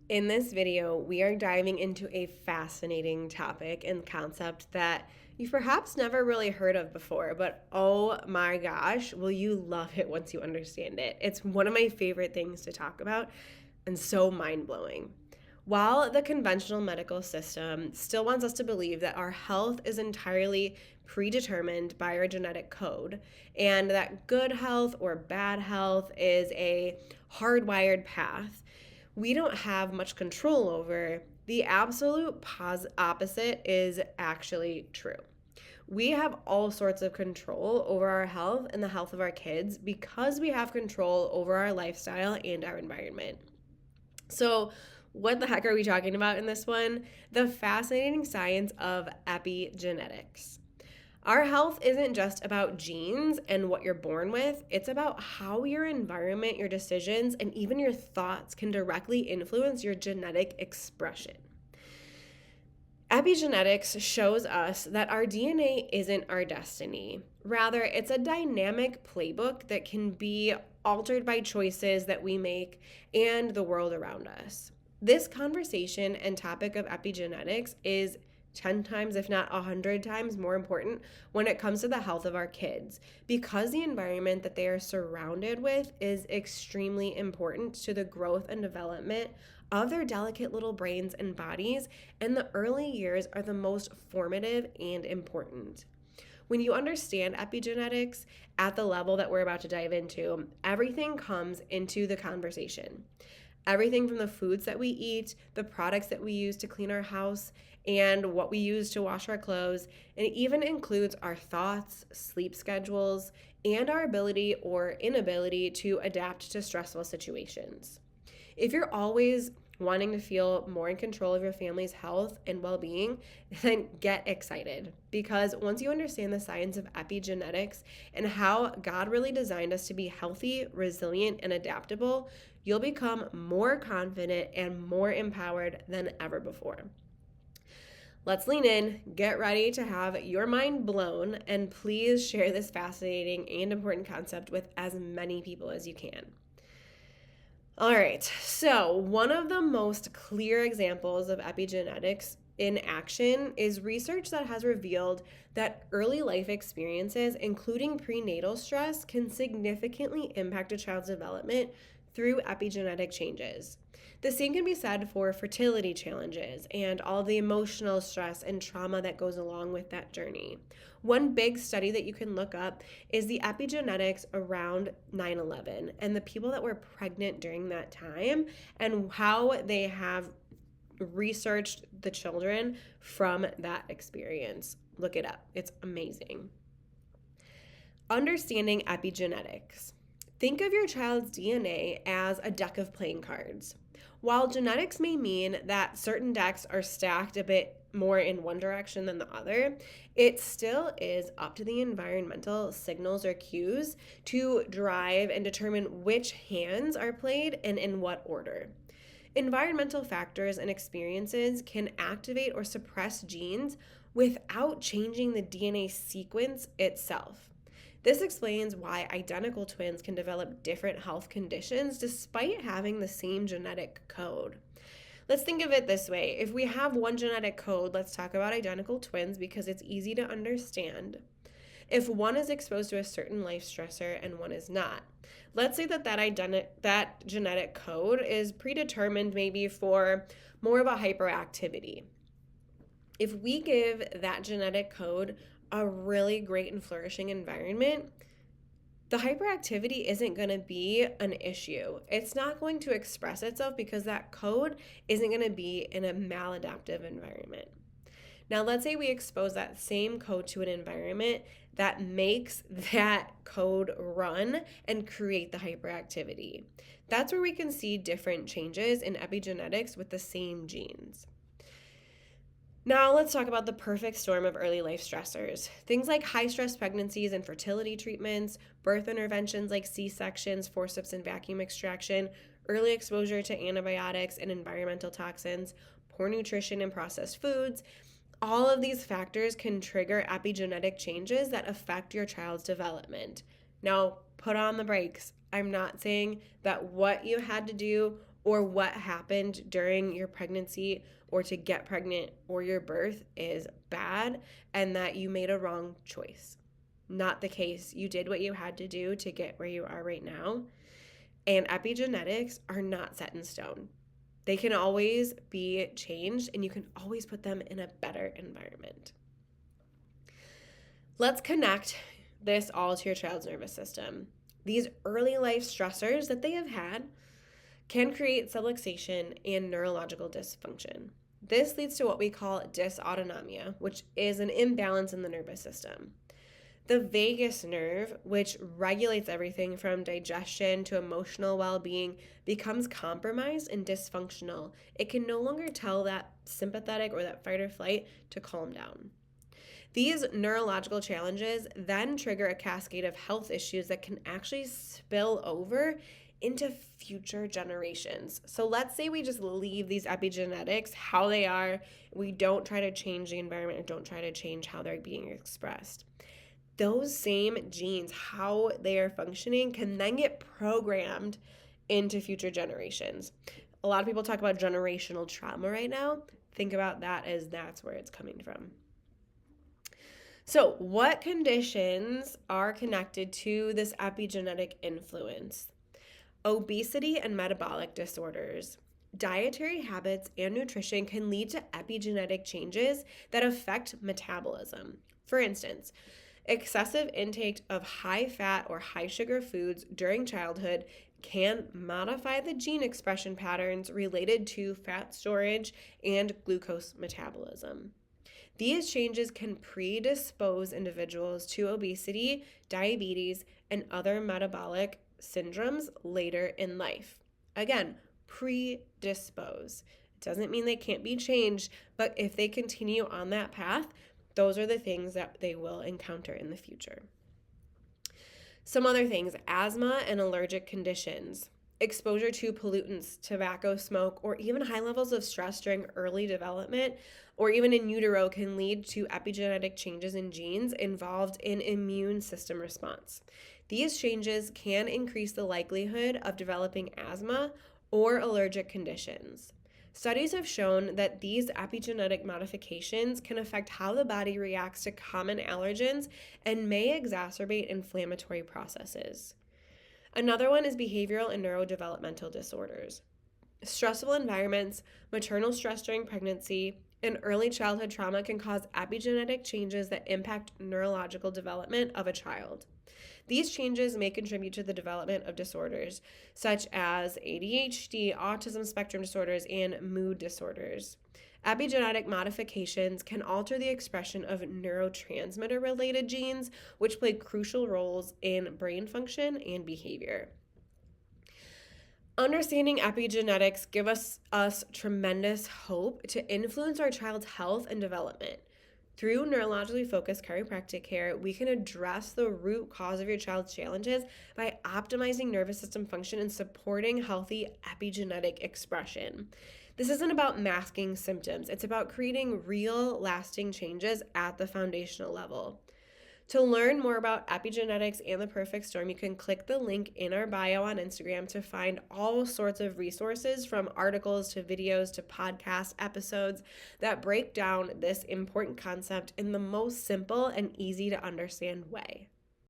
In this video, we are diving into a fascinating topic and concept that you've perhaps never really heard of before, but oh my gosh, will you love it once you understand it? It's one of my favorite things to talk about and so mind blowing. While the conventional medical system still wants us to believe that our health is entirely predetermined by our genetic code and that good health or bad health is a hardwired path, we don't have much control over, the absolute opposite is actually true. We have all sorts of control over our health and the health of our kids because we have control over our lifestyle and our environment. So, what the heck are we talking about in this one? The fascinating science of epigenetics. Our health isn't just about genes and what you're born with, it's about how your environment, your decisions, and even your thoughts can directly influence your genetic expression. Epigenetics shows us that our DNA isn't our destiny. Rather, it's a dynamic playbook that can be altered by choices that we make and the world around us. This conversation and topic of epigenetics is 10 times, if not 100 times, more important when it comes to the health of our kids because the environment that they are surrounded with is extremely important to the growth and development of their delicate little brains and bodies, and the early years are the most formative and important. When you understand epigenetics at the level that we're about to dive into, everything comes into the conversation. Everything from the foods that we eat, the products that we use to clean our house, and what we use to wash our clothes, and it even includes our thoughts, sleep schedules, and our ability or inability to adapt to stressful situations. If you're always wanting to feel more in control of your family's health and well-being, then get excited because once you understand the science of epigenetics and how God really designed us to be healthy, resilient, and adaptable, you'll become more confident and more empowered than ever before. Let's lean in, get ready to have your mind blown, and please share this fascinating and important concept with as many people as you can. All right, so one of the most clear examples of epigenetics in action is research that has revealed that early life experiences, including prenatal stress, can significantly impact a child's development through epigenetic changes. The same can be said for fertility challenges and all the emotional stress and trauma that goes along with that journey. One big study that you can look up is the epigenetics around 9/11 and the people that were pregnant during that time and how they have researched the children from that experience. Look it up. It's amazing. Understanding epigenetics. Think of your child's DNA as a deck of playing cards. While genetics may mean that certain decks are stacked a bit more in one direction than the other, it still is up to the environmental signals or cues to drive and determine which hands are played and in what order. Environmental factors and experiences can activate or suppress genes without changing the DNA sequence itself. This explains why identical twins can develop different health conditions despite having the same genetic code. Let's think of it this way. If we have one genetic code, let's talk about identical twins because it's easy to understand. If one is exposed to a certain life stressor and one is not, let's say that genetic code is predetermined maybe for more of a hyperactivity. If we give that genetic code a really great and flourishing environment, the hyperactivity isn't going to be an issue. It's not going to express itself because that code isn't going to be in a maladaptive environment. Now, let's say we expose that same code to an environment that makes that code run and create the hyperactivity. That's where we can see different changes in epigenetics with the same genes. Now let's talk about the perfect storm of early life stressors. Things like high-stress pregnancies and fertility treatments, birth interventions like C-sections, forceps and vacuum extraction, early exposure to antibiotics and environmental toxins, poor nutrition and processed foods. All of these factors can trigger epigenetic changes that affect your child's development. Now, put on the brakes. I'm not saying that what you had to do or what happened during your pregnancy or to get pregnant or your birth is bad and that you made a wrong choice. Not the case. You did what you had to do to get where you are right now. And epigenetics are not set in stone. They can always be changed, and you can always put them in a better environment. Let's connect this all to your child's nervous system. These early life stressors that they have had can create subluxation and neurological dysfunction. This leads to what we call dysautonomia, which is an imbalance in the nervous system. The vagus nerve, which regulates everything from digestion to emotional well-being, becomes compromised and dysfunctional. It can no longer tell that sympathetic or that fight or flight to calm down. These neurological challenges then trigger a cascade of health issues that can actually spill over into future generations. So let's say we just leave these epigenetics how they are. We don't try to change the environment or don't try to change how they're being expressed. Those same genes, how they are functioning, can then get programmed into future generations. A lot of people talk about generational trauma right now. Think about that as that's where it's coming from. So, what conditions are connected to this epigenetic influence? Obesity and metabolic disorders. Dietary habits and nutrition can lead to epigenetic changes that affect metabolism. For instance, excessive intake of high-fat or high-sugar foods during childhood can modify the gene expression patterns related to fat storage and glucose metabolism. These changes can predispose individuals to obesity, diabetes, and other metabolic syndromes later in life. Again, predispose. It doesn't mean they can't be changed, but if they continue on that path, those are the things that they will encounter in the future. Some other things: asthma and allergic conditions, exposure to pollutants, tobacco smoke, or even high levels of stress during early development or even in utero can lead to epigenetic changes in genes involved in immune system response. These changes can increase the likelihood of developing asthma or allergic conditions. Studies have shown that these epigenetic modifications can affect how the body reacts to common allergens and may exacerbate inflammatory processes. Another one is behavioral and neurodevelopmental disorders. Stressful environments, maternal stress during pregnancy, and early childhood trauma can cause epigenetic changes that impact neurological development of a child. These changes may contribute to the development of disorders such as ADHD, autism spectrum disorders, and mood disorders. Epigenetic modifications can alter the expression of neurotransmitter-related genes, which play crucial roles in brain function and behavior. Understanding epigenetics gives us tremendous hope to influence our child's health and development. Through neurologically focused chiropractic care, we can address the root cause of your child's challenges by optimizing nervous system function and supporting healthy epigenetic expression. This isn't about masking symptoms. It's about creating real, lasting changes at the foundational level. To learn more about epigenetics and the perfect storm, you can click the link in our bio on Instagram to find all sorts of resources, from articles to videos to podcast episodes that break down this important concept in the most simple and easy to understand way.